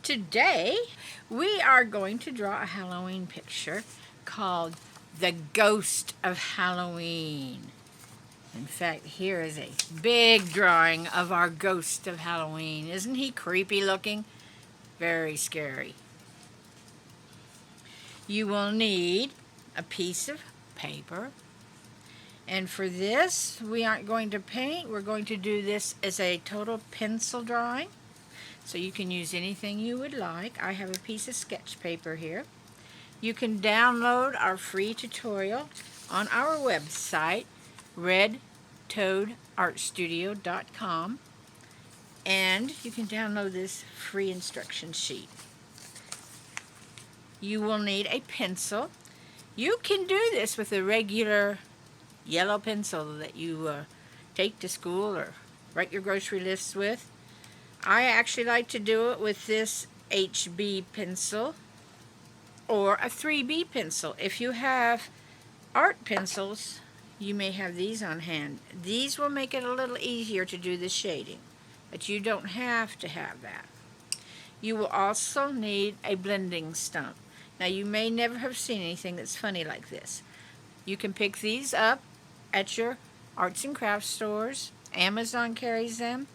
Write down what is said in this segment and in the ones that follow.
Today, we are going to draw a Halloween picture called The Ghost of Halloween. In fact, here is a big drawing of our Ghost of Halloween. Isn't he creepy looking? Very scary. You will need a piece of paper. And for this, we aren't going to paint. We're going to do this as a total pencil drawing. So you can use anything you would like. I have a piece of sketch paper here. You can download our free tutorial on our website, redtoadartstudio.com, and you can download this free instruction sheet. You will need a pencil. You can do this with a regular yellow pencil that you take to school or write your grocery lists with. I actually like to do it with this HB pencil or a 3B pencil. If you have art pencils, you may have these on hand. These will make it a little easier to do the shading, but you don't have to have that. You will also need a blending stump. Now, you may never have seen anything that's funny like this. You can pick these up at your arts and crafts stores. Amazon carries them.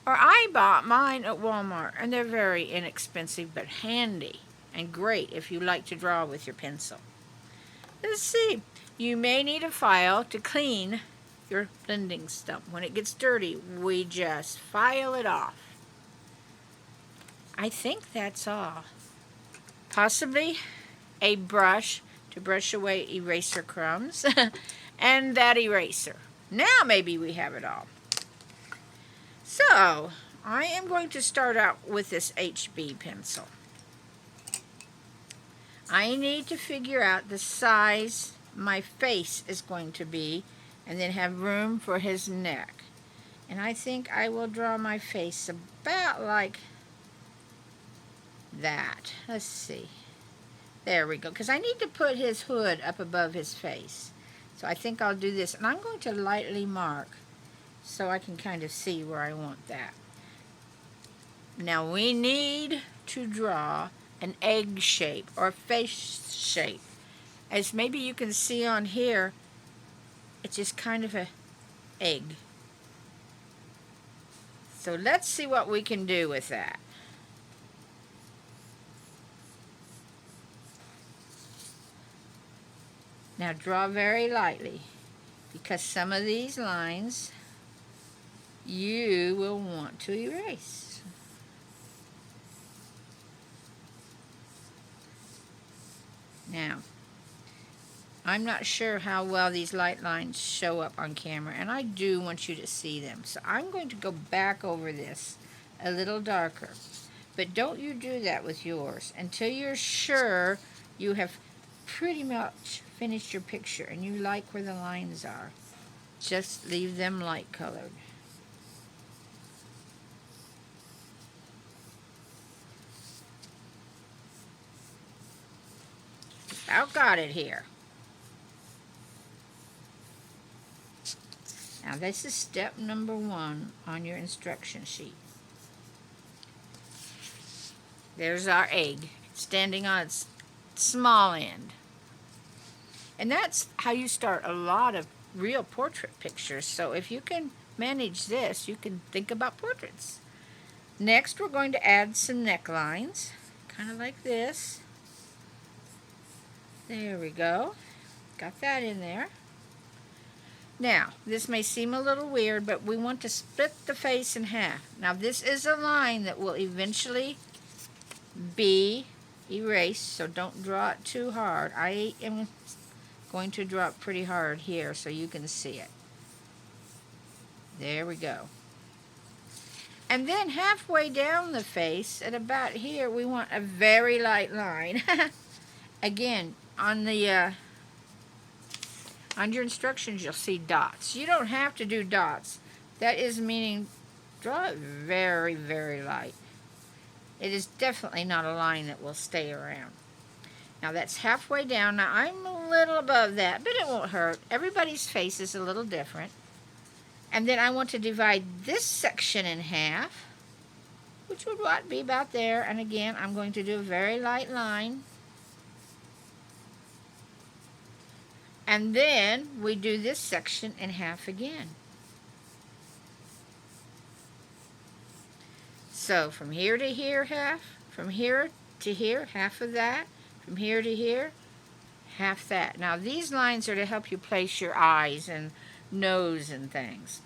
Or I bought mine at Walmart, and they're very inexpensive but handy and great if you like to draw with your pencil. Let's see. You may need a file to clean your blending stump. When it gets dirty, we just file it off. I think that's all. Possibly a brush to brush away eraser crumbs and that eraser. Now maybe we have it all. So, I am going to start out with this HB pencil. I need to figure out the size my face is going to be and then have room for his neck. And I think I will draw my face about like that. Let's see. There we go. Because I need to put his hood up above his face. So I think I'll do this. And I'm going to lightly mark so I can kind of see where I want that. Now we need to draw an egg shape or a face shape. As maybe you can see on here, it's just kind of a egg. So let's see what we can do with that. Now draw very lightly, because some of these lines you will want to erase. Now, I'm not sure how well these light lines show up on camera, and I do want you to see them. So I'm going to go back over this a little darker. But don't you do that with yours until you're sure you have pretty much finished your picture and you like where the lines are. Just leave them light colored. About got it here. Now this is step number 1 on your instruction sheet. There's our egg standing on its small end. And that's how you start a lot of real portrait pictures. So if you can manage this, you can think about portraits. Next, we're going to add some necklines, kind of like this. There we go. Got that in there. Now, this may seem a little weird, but we want to split the face in half. Now, this is a line that will eventually be erased, so don't draw it too hard. I am going to draw it pretty hard here so you can see it. There we go. And then halfway down the face, at about here, we want a very light line. Again, on the on your instructions, you'll see dots. You don't have to do dots. That is meaning draw it very, very light. It is definitely not a line that will stay around. Now that's halfway down. Now I'm a little above that, but it won't hurt. Everybody's face is a little different. And then I want to divide this section in half. which would what be about there. And again, I'm going to do a very light line. And then we do this section in half again. So from here to here, half. From here to here, half of that. From here to here, half that. Now these lines are to help you place your eyes and nose and things.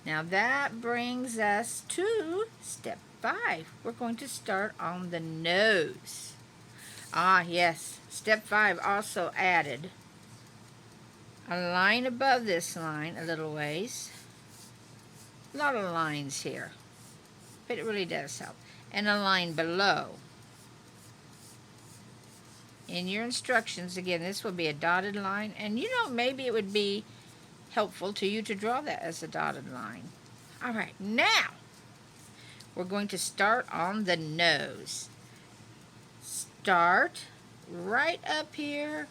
Now that brings us to step 5. We're going to start on the nose. Ah, yes. Step 5 also added a line above this line a little ways. A lot of lines here, but it really does help. And a line below. In your instructions, again, this will be a dotted line, and you know, maybe it would be helpful to you to draw that as a dotted line. All right, now we're going to start on the nose. Start right up here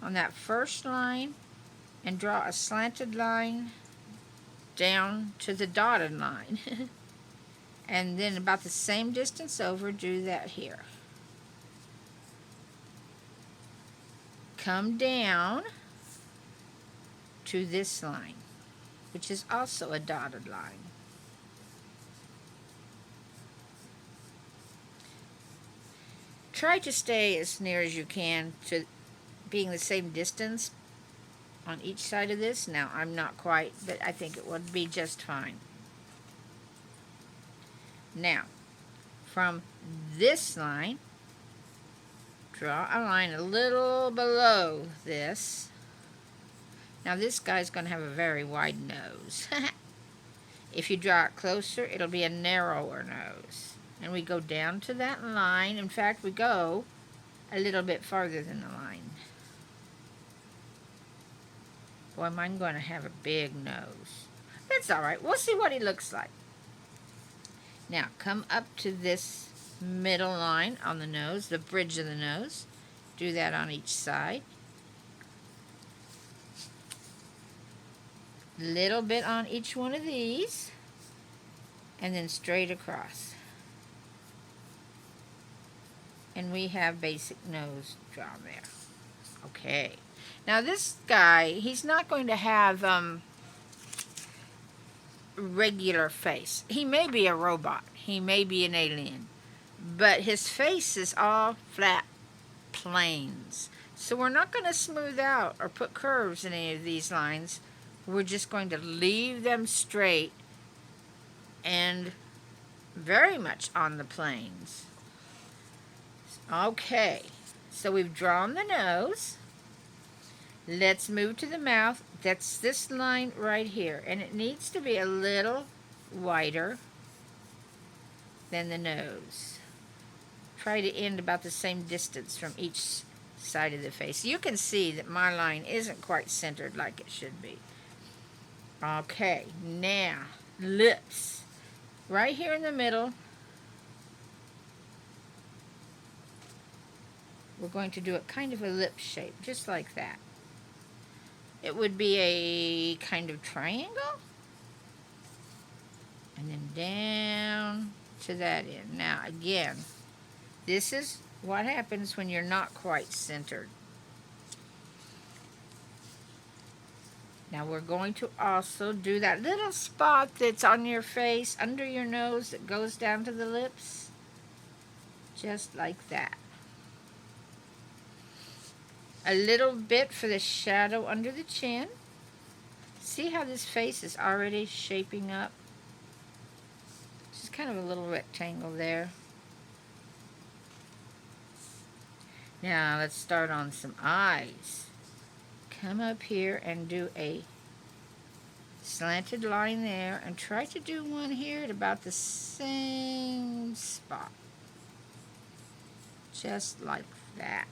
on that first line and draw a slanted line down to the dotted line. And then about the same distance over, do that here. Come down to this line, which is also a dotted line. Try to stay as near as you can to being the same distance on each side of this. Now, I'm not quite, but I think it would be just fine. Now, from this line, draw a line a little below this. Now, this guy's going to have a very wide nose. If you draw it closer, it'll be a narrower nose. And we go down to that line. In fact, we go a little bit farther than the line. Boy, I'm going to have a big nose. That's all right. We'll see what he looks like. Now, come up to this middle line on the nose, the bridge of the nose. Do that on each side. Little bit on each one of these. And then straight across. And we have basic nose drawn there. Okay. Now this guy, he's not going to have regular face. He may be a robot. He may be an alien. But his face is all flat planes. So we're not going to smooth out or put curves in any of these lines. We're just going to leave them straight and very much on the planes. Okay, so we've drawn the nose. Let's move to the mouth. That's this line right here, and it needs to be a little wider than the nose. Try to end about the same distance from each side of the face. You can see that my line isn't quite centered like it should be. Okay, now lips. Right here in the middle, we're going to do it kind of a lip shape, just like that. It would be a kind of triangle. And then down to that end. Now, again, this is what happens when you're not quite centered. Now, we're going to also do that little spot that's on your face, under your nose, that goes down to the lips. Just like that. A little bit for the shadow under the chin. See how this face is already shaping up? Just kind of a little rectangle there. Now let's start on some eyes. Come up here and do a slanted line there, and try to do one here at about the same spot. Just like that.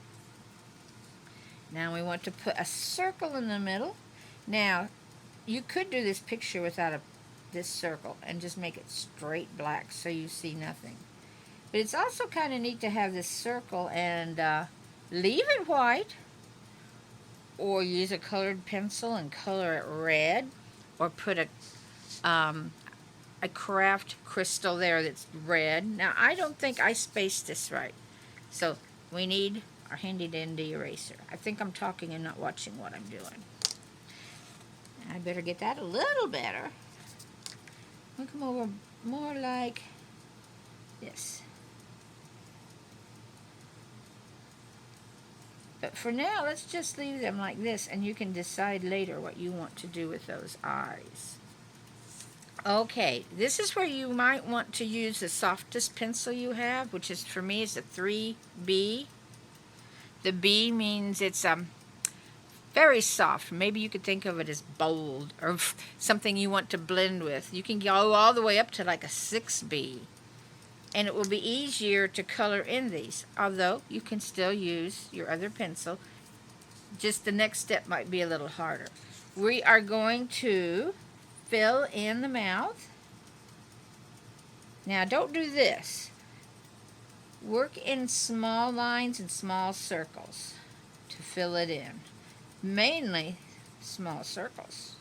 Now we want to put a circle in the middle. Now, you could do this picture without this circle and just make it straight black so you see nothing. But it's also kind of neat to have this circle and leave it white, or use a colored pencil and color it red, or put a a craft crystal there that's red. Now, I don't think I spaced this right. So, we need our handy dandy eraser. I think I'm talking and not watching what I'm doing. I better get that a little better. We'll come over more like this. But for now, let's just leave them like this, and you can decide later what you want to do with those eyes. Okay, this is where you might want to use the softest pencil you have, which is, for me, is a 3B. The B means it's very soft. Maybe you could think of it as bold or something you want to blend with. You can go all the way up to like a 6B. And it will be easier to color in these, although you can still use your other pencil. Just the next step might be a little harder. We are going to fill in the mouth. Now, don't do this. Work in small lines and small circles to fill it in. Mainly small circles.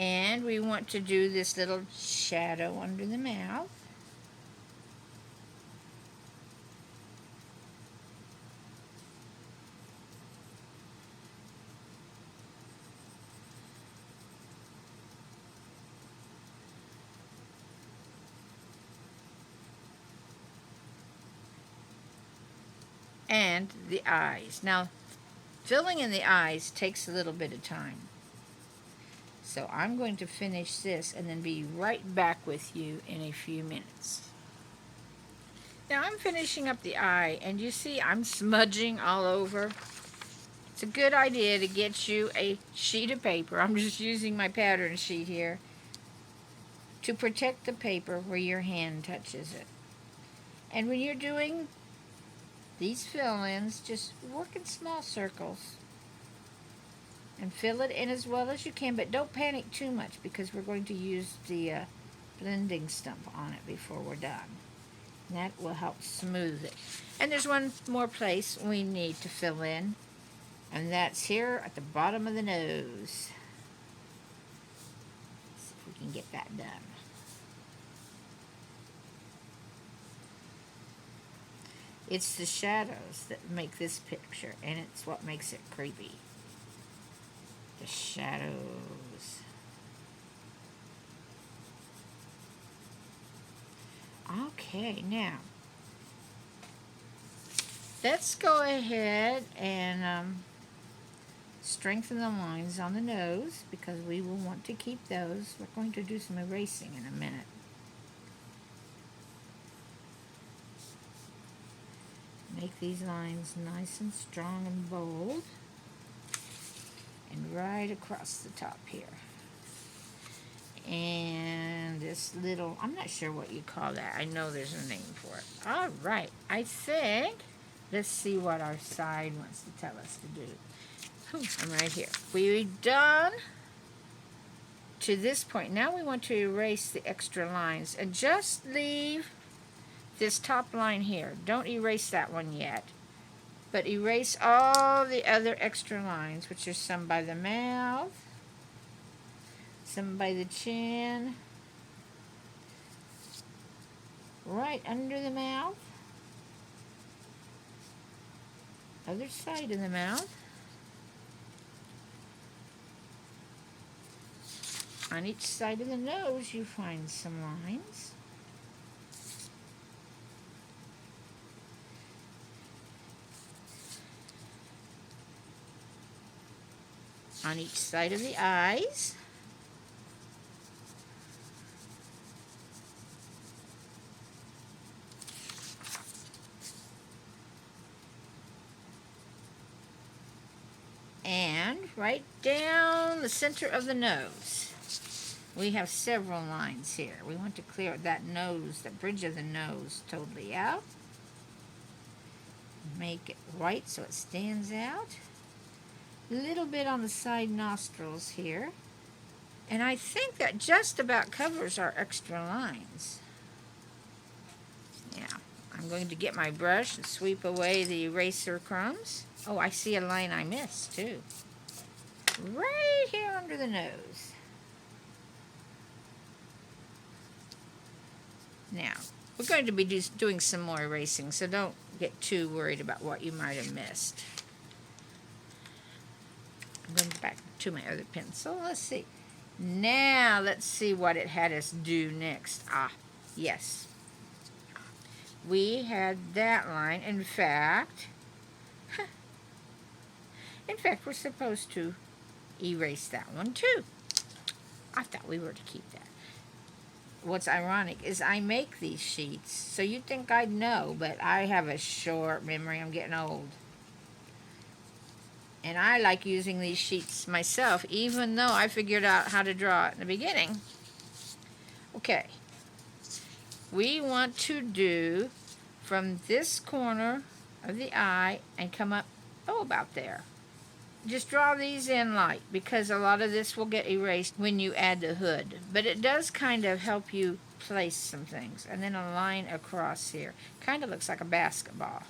And we want to do this little shadow under the mouth. And the eyes. Now, filling in the eyes takes a little bit of time. So I'm going to finish this and then be right back with you in a few minutes. Now I'm finishing up the eye, and you see I'm smudging all over. It's a good idea to get you a sheet of paper. I'm just using my pattern sheet here to protect the paper where your hand touches it. And when you're doing these fill-ins, just work in small circles and fill it in as well as you can, but don't panic too much because we're going to use the blending stump on it before we're done. That will help smooth it. And there's one more place we need to fill in, and that's here at the bottom of the nose. Let's see if we can get that done. It's the shadows that make this picture, and it's what makes it creepy. The shadows. Okay, now let's go ahead and strengthen the lines on the nose because we will want to keep those. We're going to do some erasing in a minute. Make these lines nice and strong and bold. And right across the top here. And this little, I'm not sure what you call that. I know there's a name for it. All right, I think, let's see what our side wants to tell us to do. I'm right here. We're done to this point. Now we want to erase the extra lines and just leave this top line here. Don't erase that one yet. But erase all the other extra lines, which are some by the mouth, some by the chin, right under the mouth, other side of the mouth, on each side of the nose you find some lines. On each side of the eyes. And right down the center of the nose. We have several lines here. We want to clear that nose, the bridge of the nose, totally out. Make it white so it stands out. A little bit on the side nostrils here. And I think that just about covers our extra lines. Now, I'm going to get my brush and sweep away the eraser crumbs. Oh, I see a line I missed, too. Right here under the nose. Now, we're going to be doing some more erasing, so don't get too worried about what you might have missed. I'm going back to my other pencil. Let's see. Now, let's see what it had us do next. Ah, yes. We had that line. In fact, we're supposed to erase that one too. I thought we were to keep that. What's ironic is I make these sheets, so you'd think I'd know, but I have a short memory. I'm getting old. And I like using these sheets myself, even though I figured out how to draw it in the beginning. Okay. We want to do from this corner of the eye and come up, about there. Just draw these in light, because a lot of this will get erased when you add the hood. But it does kind of help you place some things. And then a line across here. Kind of looks like a basketball.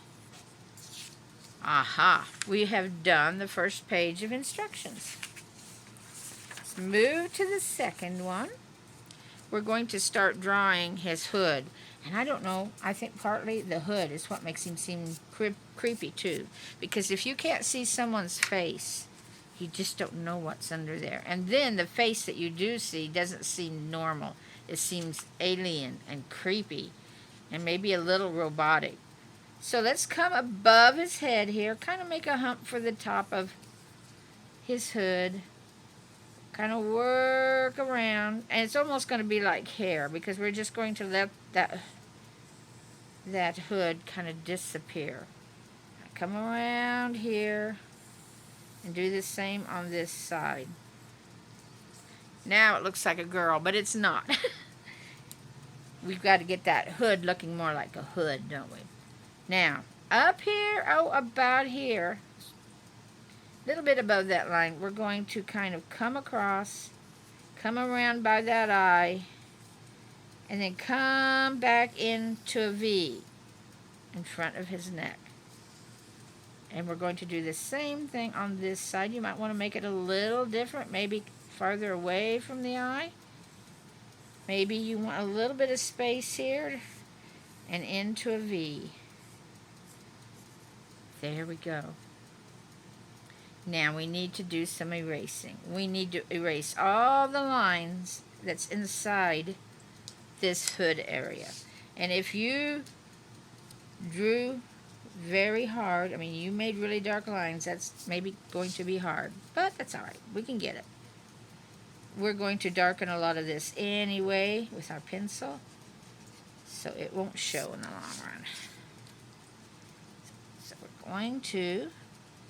Aha! We have done the first page of instructions. Let's move to the second one. We're going to start drawing his hood. And I don't know, I think partly the hood is what makes him seem creepy too. Because if you can't see someone's face, you just don't know what's under there. And then the face that you do see doesn't seem normal. It seems alien and creepy and maybe a little robotic. So let's come above his head here, kind of make a hump for the top of his hood. Kind of work around, and it's almost going to be like hair, because we're just going to let that hood kind of disappear. Come around here and do the same on this side. Now it looks like a girl, but it's not. We've got to get that hood looking more like a hood, don't we? Now, up here, about here, a little bit above that line, we're going to kind of come across, come around by that eye, and then come back into a V in front of his neck. And we're going to do the same thing on this side. You might want to make it a little different, maybe farther away from the eye. Maybe you want a little bit of space here and into a V. There we go. Now we need to do some erasing. We need to erase all the lines that's inside this hood area. And if you drew very hard, I mean, you made really dark lines, that's maybe going to be hard, but that's all right. We can get it. We're going to darken a lot of this anyway with our pencil, so it won't show in the long run. So we're going to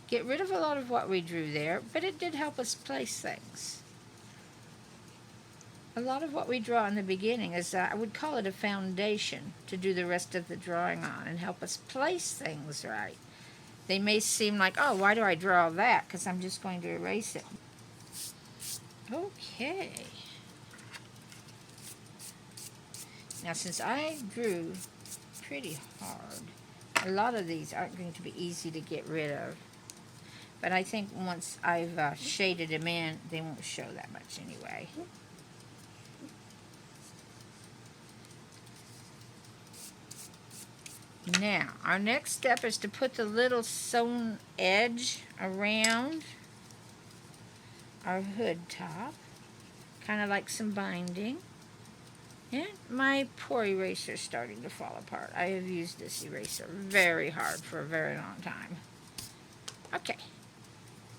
get rid of a lot of what we drew there, but it did help us place things. A lot of what we draw in the beginning is, I would call it a foundation to do the rest of the drawing on and help us place things right. They may seem like, oh, why do I draw that? Because I'm just going to erase it. Okay. Now, since I drew pretty hard, a lot of these aren't going to be easy to get rid of. But I think once I've shaded them in, they won't show that much anyway. Now, our next step is to put the little sewn edge around our hood top, kind of like some binding. And my poor eraser is starting to fall apart. I have used this eraser very hard for a very long time. Okay,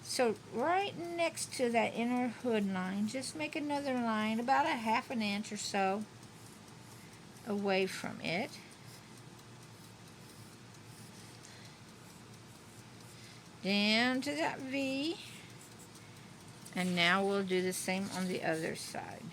so right next to that inner hood line, just make another line about a ½ an inch or so away from it. Down to that V, and now we'll do the same on the other side.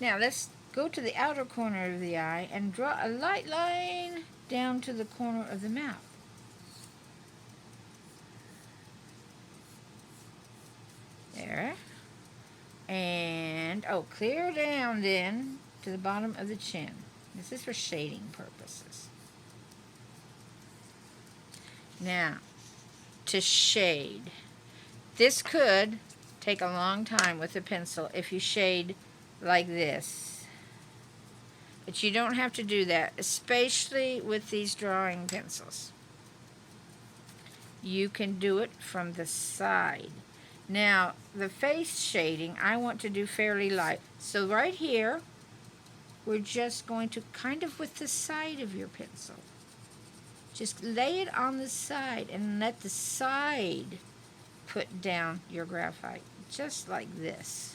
Now let's go to the outer corner of the eye and draw a light line down to the corner of the mouth. There. And, clear down then to the bottom of the chin. This is for shading purposes. Now, to shade. This could take a long time with a pencil if you shade like this. But you don't have to do that, especially with these drawing pencils. You can do it from the side. Now, the face shading, I want to do fairly light. So right here, we're just going to kind of with the side of your pencil. Just lay it on the side and let the side put down your graphite, just like this.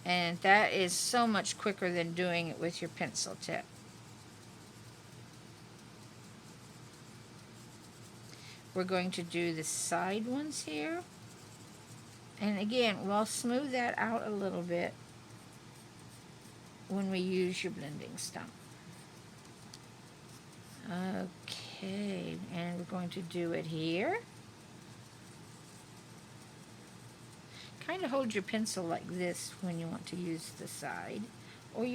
And that is so much quicker than doing it with your pencil tip. We're going to do the side ones here. And again, we'll smooth that out a little bit when we use your blending stump. Okay, and we're going to do it here. Kind of hold your pencil like this when you want to use the side. Or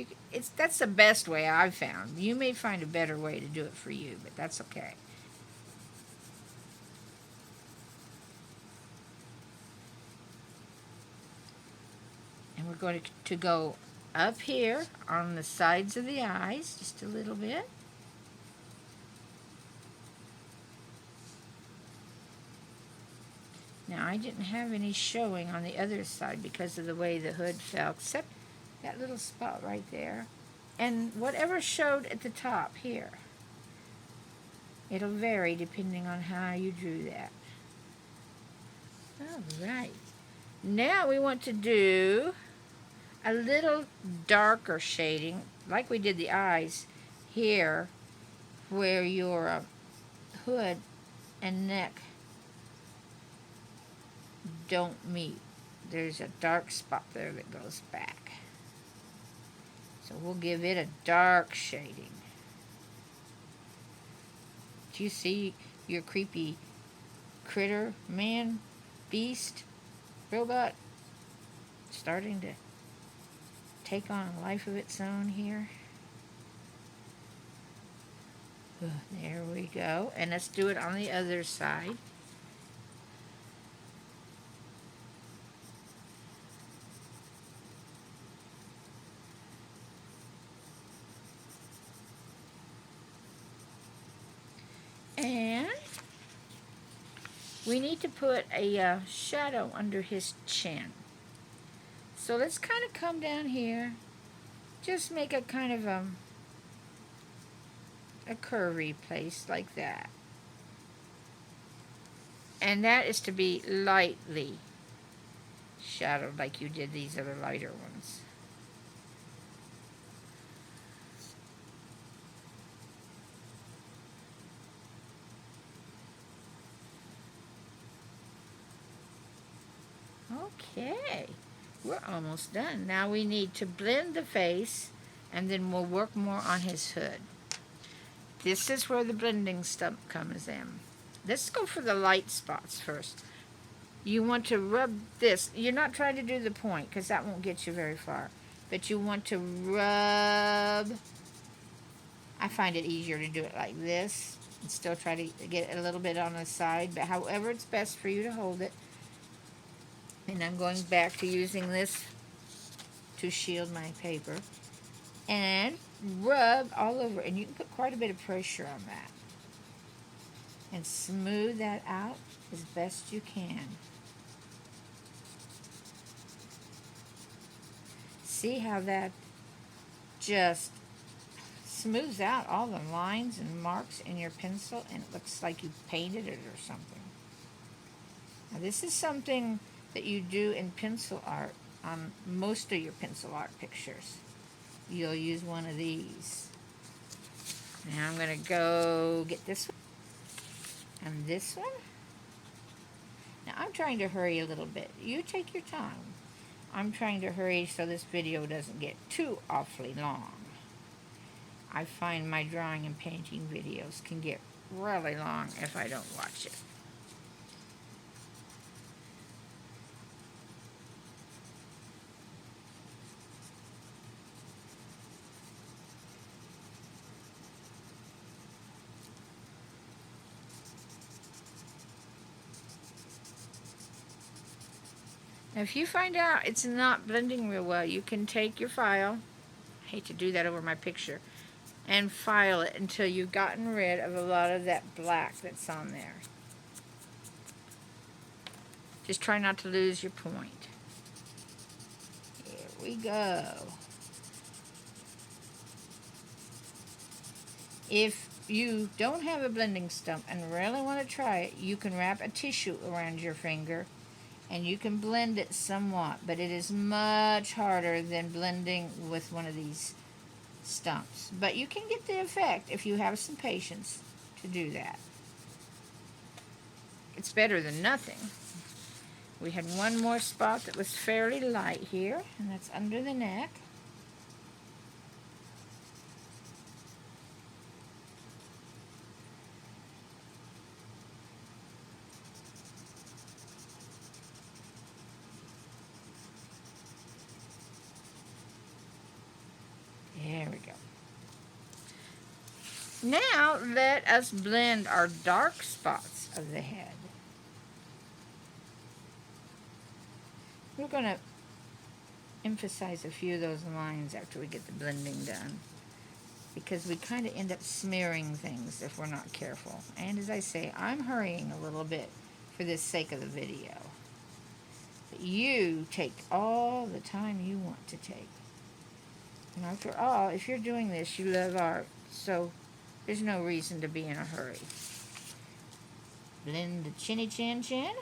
that's the best way I've found. You may find a better way to do it for you, but that's okay. And we're going to go up here on the sides of the eyes just a little bit. Now, I didn't have any showing on the other side because of the way the hood fell, except that little spot right there. And whatever showed at the top here. It'll vary depending on how you drew that. All right. Now we want to do a little darker shading, like we did the eyes here, where your hood and neck don't meet. There's a dark spot there that goes back. So we'll give it a dark shading. Do you see your creepy critter, man, beast, robot starting to take on a life of its own here? There we go. And let's do it on the other side. And we need to put a shadow under his chin. So let's kind of come down here. Just make a kind of a curvy place like that. And that is to be lightly shadowed like you did these other lighter ones. Okay, we're almost done. Now we need to blend the face, and then we'll work more on his hood. This is where the blending stump comes in. Let's go for the light spots first. You want to rub this. You're not trying to do the point, because that won't get you very far. But you want to rub. I find it easier to do it like this and still try to get it a little bit on the side, but however it's best for you to hold it. And I'm going back to using this to shield my paper. And rub all over. And you can put quite a bit of pressure on that. And smooth that out as best you can. See how that just smooths out all the lines and marks in your pencil, and it looks like you painted it or something. Now this is something that you do in pencil art on most of your pencil art pictures. You'll use one of these. Now I'm going to go get this one and this one. Now I'm trying to hurry a little bit. You take your time. I'm trying to hurry so this video doesn't get too awfully long. I find my drawing and painting videos can get really long if I don't watch it. Now, if you find out it's not blending real well, you can take your file, I hate to do that over my picture, and file it until you've gotten rid of a lot of that black that's on there. Just try not to lose your point. Here we go. If you don't have a blending stump and really want to try it, you can wrap a tissue around your finger and you can blend it somewhat, but it is much harder than blending with one of these stumps. But you can get the effect if you have some patience to do that. It's better than nothing. We had one more spot that was fairly light here, and that's under the neck. There we go. Now let us blend our dark spots of the head. We're going to emphasize a few of those lines after we get the blending done, because we kind of end up smearing things if we're not careful. And as I say, I'm hurrying a little bit for the sake of the video. But you take all the time you want to take. And after all, if you're doing this, you love art, so there's no reason to be in a hurry. Blend the chinny chin chin,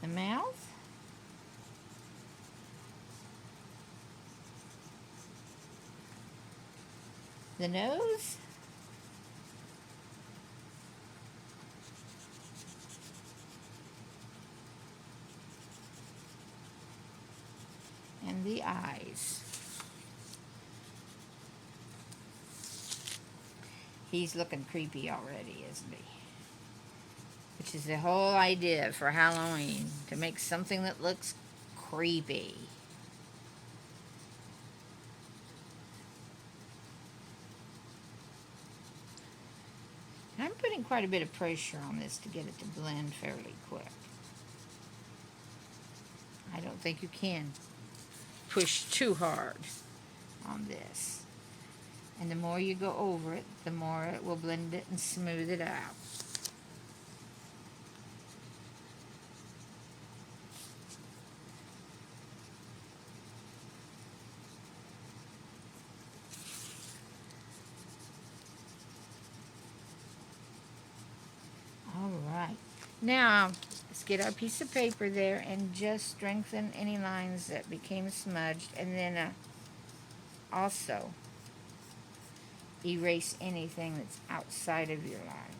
the mouth, the nose, and the eyes. He's looking creepy already, isn't he? Which is the whole idea for Halloween, to make something that looks creepy. And I'm putting quite a bit of pressure on this to get it to blend fairly quick. I don't think you can push too hard on this. And the more you go over it, the more it will blend it and smooth it out. All right. Now, let's get our piece of paper there and just strengthen any lines that became smudged, and then also erase anything that's outside of your line.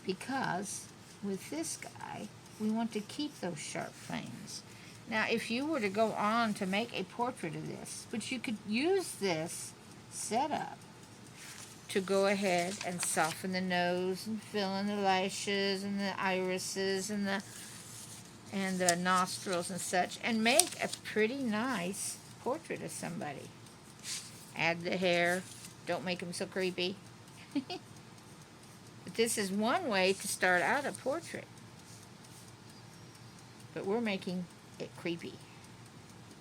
Because with this guy, we want to keep those sharp things. Now, if you were to go on to make a portrait of this, which you could use this setup to go ahead and soften the nose and fill in the lashes and the irises and the nostrils and such, and make a pretty nice portrait of somebody. Add the hair. Don't make them so creepy. But this is one way to start out a portrait. But we're making it creepy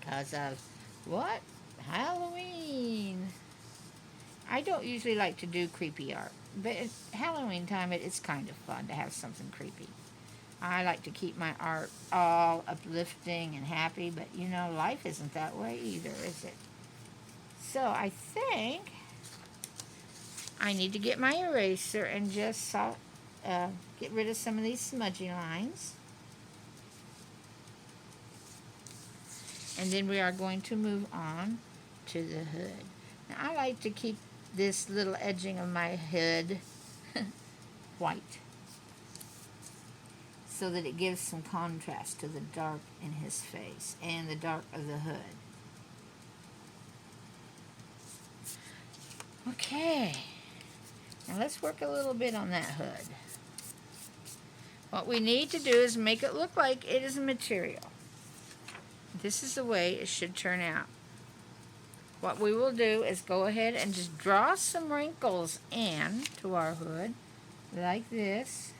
because of what? Halloween. I don't usually like to do creepy art, but at Halloween time it's kind of fun to have something creepy. I like to keep my art all uplifting and happy, but you know, life isn't that way either, is it? So I think I need to get my eraser and just get rid of some of these smudgy lines. And then we are going to move on to the hood. Now, I like to keep this little edging of my hood white so that it gives some contrast to the dark in his face and the dark of the hood. Okay, now let's work a little bit on that hood. What we need to do is make it look like it is a material. This is the way it should turn out. What we will do is go ahead and just draw some wrinkles in to our hood, like this.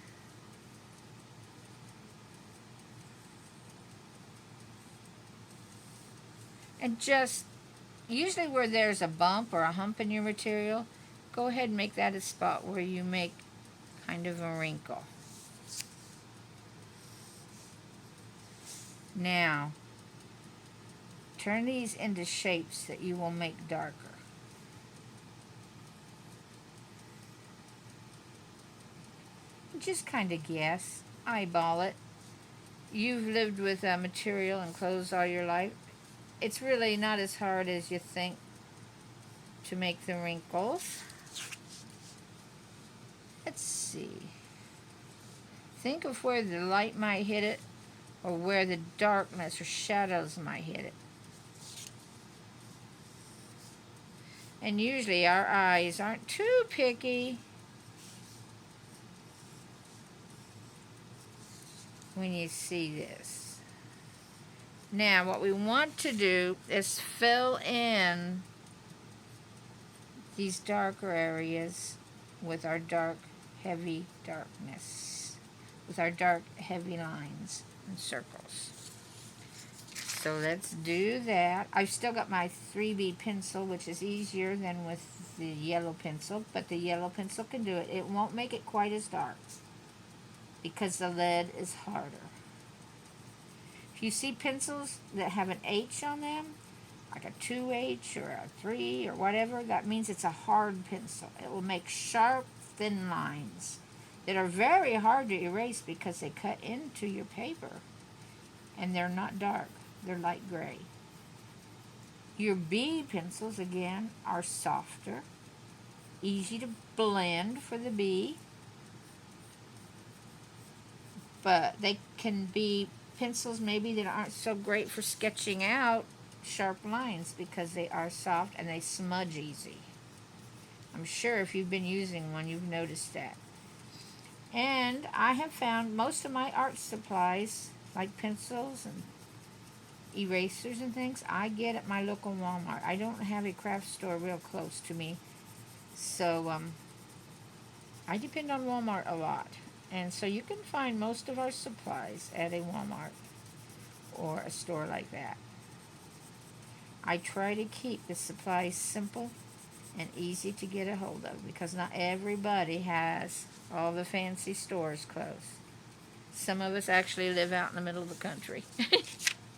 And just, usually where there's a bump or a hump in your material, go ahead and make that a spot where you make kind of a wrinkle. Now, turn these into shapes that you will make darker. Just kind of guess, eyeball it. You've lived with material and clothes all your life. It's really not as hard as you think to make the wrinkles. Let's see. Think of where the light might hit it, or where the darkness or shadows might hit it. And usually our eyes aren't too picky when you see this. Now what we want to do is fill in these darker areas with our dark, heavy darkness, with our dark, heavy lines and circles. So let's do that. I've still got my 3B pencil, which is easier than with the yellow pencil, but the yellow pencil can do it. It won't make it quite as dark because the lead is harder. If you see pencils that have an H on them, like a 2H or a 3 or whatever, that means it's a hard pencil. It will make sharp, thin lines that are very hard to erase because they cut into your paper, and they're not dark. They're light gray. Your B pencils, again, are softer, easy to blend for the B, but they can be pencils maybe that aren't so great for sketching out sharp lines because they are soft and they smudge easy. I'm sure if you've been using one, you've noticed that. And I have found most of my art supplies, like pencils and erasers and things, I get at my local Walmart. I don't have a craft store real close to me, so I depend on Walmart a lot. And so you can find most of our supplies at a Walmart or a store like that. I try to keep the supplies simple and easy to get a hold of because not everybody has all the fancy stores close. Some of us actually live out in the middle of the country.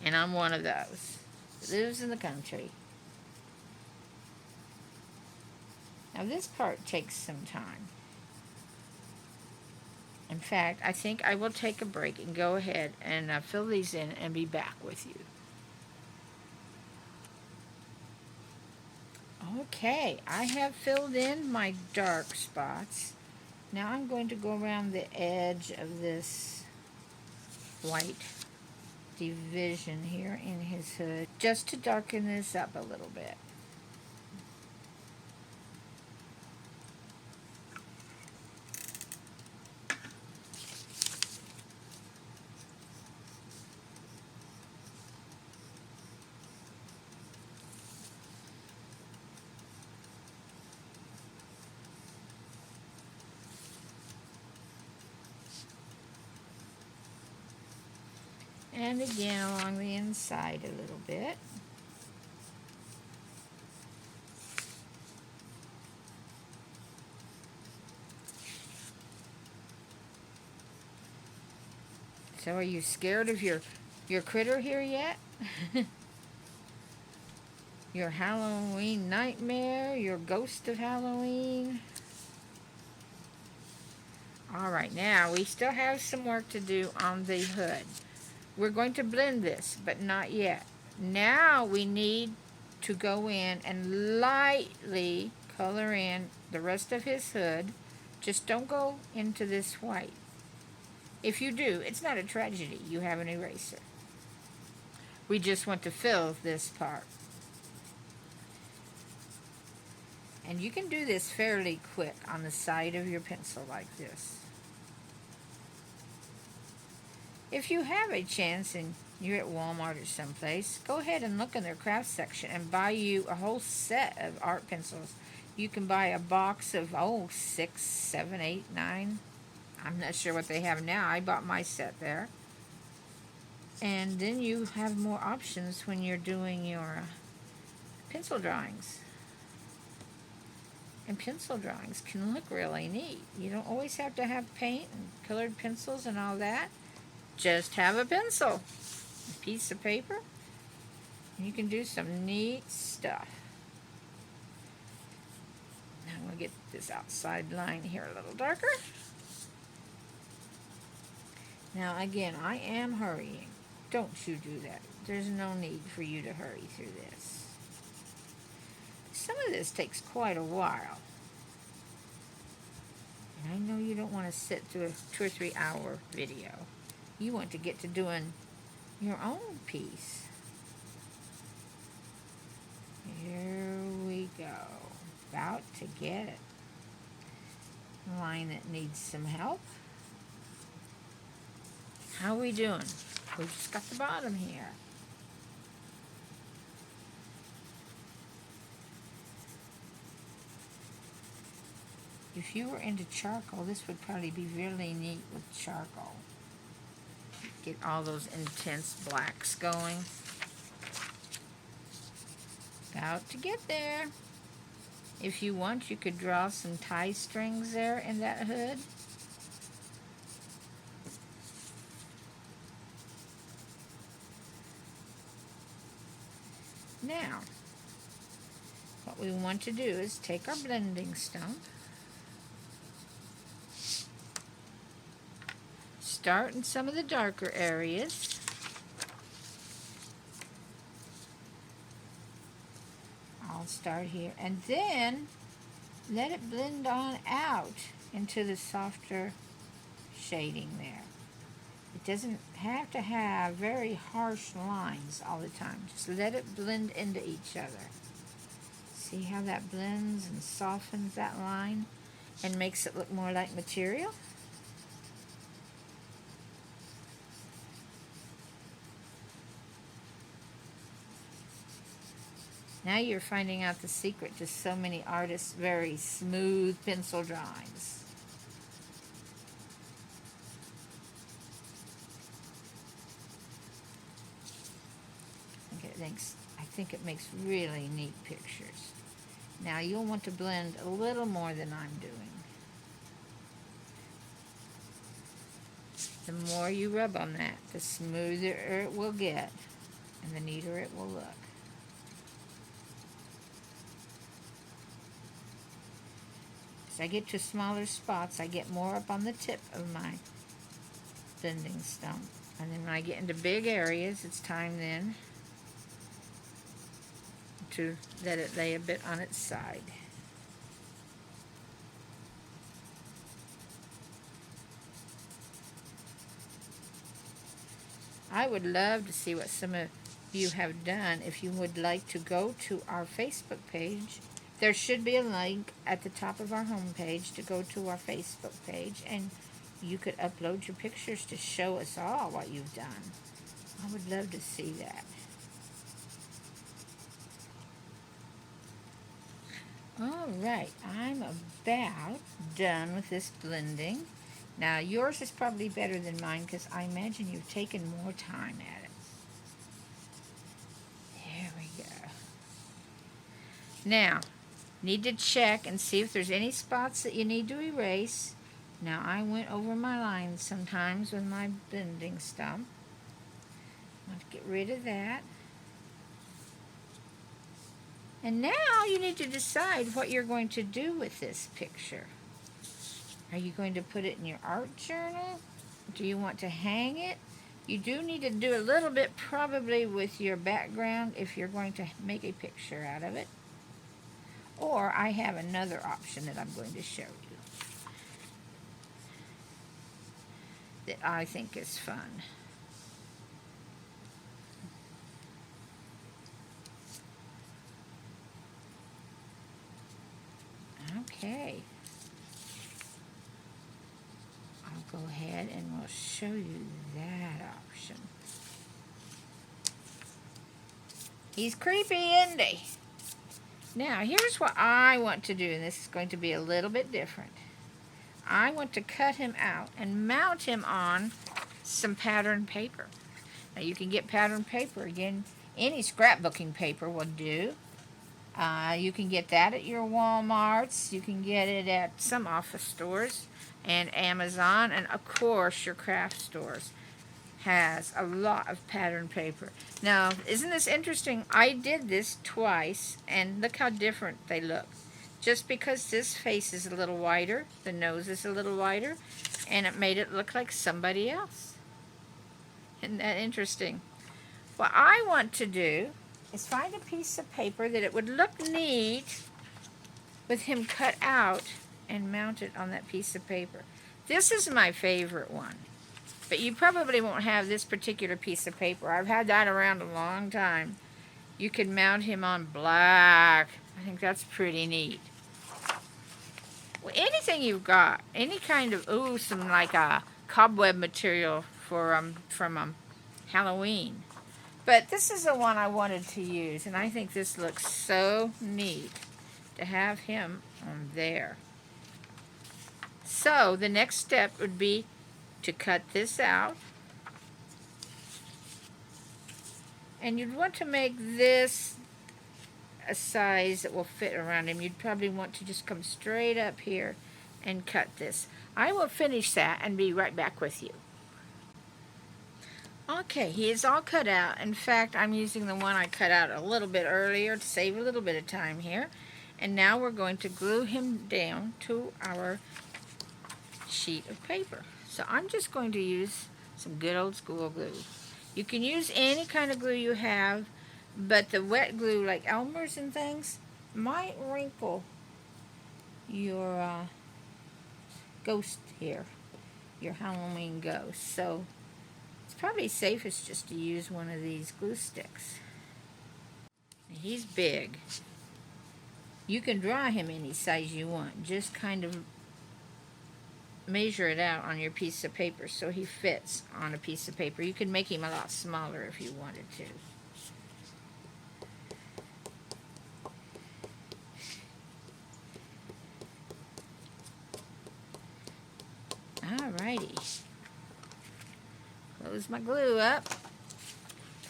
And I'm one of those. Lives in the country. Now this part takes some time. In fact, I think I will take a break and go ahead and fill these in and be back with you. Okay, I have filled in my dark spots. Now I'm going to go around the edge of this white division here in his hood just to darken this up a little bit. And again along the inside a little bit. So are you scared of your critter here yet? Your Halloween nightmare, your ghost of Halloween? Alright, now we still have some work to do on the hood. We're going to blend this, but not yet. Now we need to go in and lightly color in the rest of his hood. Just don't go into this white. If you do, it's not a tragedy. You have an eraser. We just want to fill this part. And you can do this fairly quick on the side of your pencil like this. If you have a chance and you're at Walmart or someplace, go ahead and look in their craft section and buy you a whole set of art pencils. You can buy a box of, 6, 7, 8, 9. I'm not sure what they have now. I bought my set there. And then you have more options when you're doing your pencil drawings. And pencil drawings can look really neat. You don't always have to have paint and colored pencils and all that. Just have a pencil, a piece of paper, and you can do some neat stuff. Now we'll get this outside line here a little darker. Now again, I am hurrying. Don't you do that. There's no need for you to hurry through this. Some of this takes quite a while. And I know you don't want to sit through a 2 or 3 hour video. You want to get to doing your own piece. Here we go. About to get it. A line that needs some help. How are we doing? We just got the bottom here. If you were into charcoal, this would probably be really neat with charcoal. Get all those intense blacks going. About to get there. If you want, you could draw some tie strings there in that hood. Now, what we want to do is take our blending stump, start in some of the darker areas, I'll start here, and then let it blend on out into the softer shading there. It doesn't have to have very harsh lines all the time. Just let it blend into each other. See how that blends and softens that line and makes it look more like material? Now you're finding out the secret to so many artists' very smooth pencil drawings. I think it makes really neat pictures. Now you'll want to blend a little more than I'm doing. The more you rub on that, the smoother it will get and the neater it will look. As I get to smaller spots, I get more up on the tip of my blending stump. And then when I get into big areas, it's time then to let it lay a bit on its side. I would love to see what some of you have done. If you would like to go to our Facebook page, there should be a link at the top of our home page to go to our Facebook page, and you could upload your pictures to show us all what you've done. I would love to see that. Alright, I'm about done with this blending. Now yours is probably better than mine because I imagine you've taken more time at it. There we go. Now, need to check and see if there's any spots that you need to erase. Now I went over my lines sometimes with my blending stump. I want to get rid of that. And now you need to decide what you're going to do with this picture. Are you going to put it in your art journal? Do you want to hang it? You do need to do a little bit probably with your background if you're going to make a picture out of it. Or I have another option that I'm going to show you that I think is fun. Okay. I'll go ahead and we'll show you that option. He's creepy, isn't he? Now, here's what I want to do, and this is going to be a little bit different. I want to cut him out and mount him on some pattern paper. Now, you can get pattern paper. Again, any scrapbooking paper will do. You can get that at your Walmarts. You can get it at some office stores and Amazon, and of course your craft stores has a lot of pattern paper. Now, isn't this interesting? I did this twice, and look how different they look. Just because this face is a little wider, the nose is a little wider, and it made it look like somebody else. Isn't that interesting? What I want to do is find a piece of paper that it would look neat with him cut out and mount it on that piece of paper. This is my favorite one. But you probably won't have this particular piece of paper. I've had that around a long time. You can mount him on black. I think that's pretty neat. Well, anything you've got, any kind of, some like a cobweb material for from Halloween. But this is the one I wanted to use, and I think this looks so neat to have him on there. So the next step would be to cut this out, and you'd want to make this a size that will fit around him. You'd probably want to just come straight up here and cut this. I will finish that and be right back with you. Okay, he is all cut out. In fact, I'm using the one I cut out a little bit earlier to save a little bit of time here. And now we're going to glue him down to our sheet of paper. So I'm just going to use some good old school glue. You can use any kind of glue you have, but the wet glue like Elmer's and things might wrinkle your ghost here, your Halloween ghost. So it's probably safest just to use one of these glue sticks. He's big. You can draw him any size you want. Just kind of measure it out on your piece of paper so he fits on a piece of paper. You could make him a lot smaller if you wanted to. Alrighty. Close my glue up.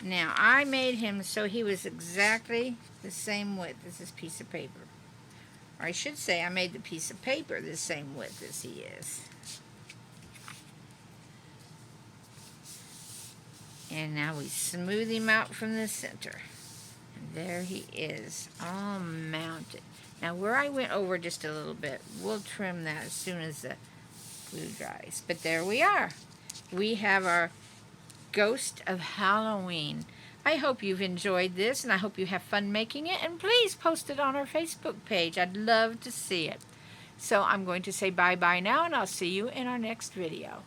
Now I made him so he was exactly the same width as this piece of paper. Or I should say I made the piece of paper the same width as he is. And now we smooth him out from the center. And there he is, all mounted. Now where I went over just a little bit, we'll trim that as soon as the glue dries. But there we are. We have our Ghost of Halloween. I hope you've enjoyed this, and I hope you have fun making it, and please post it on our Facebook page. I'd love to see it. So I'm going to say bye-bye now, and I'll see you in our next video.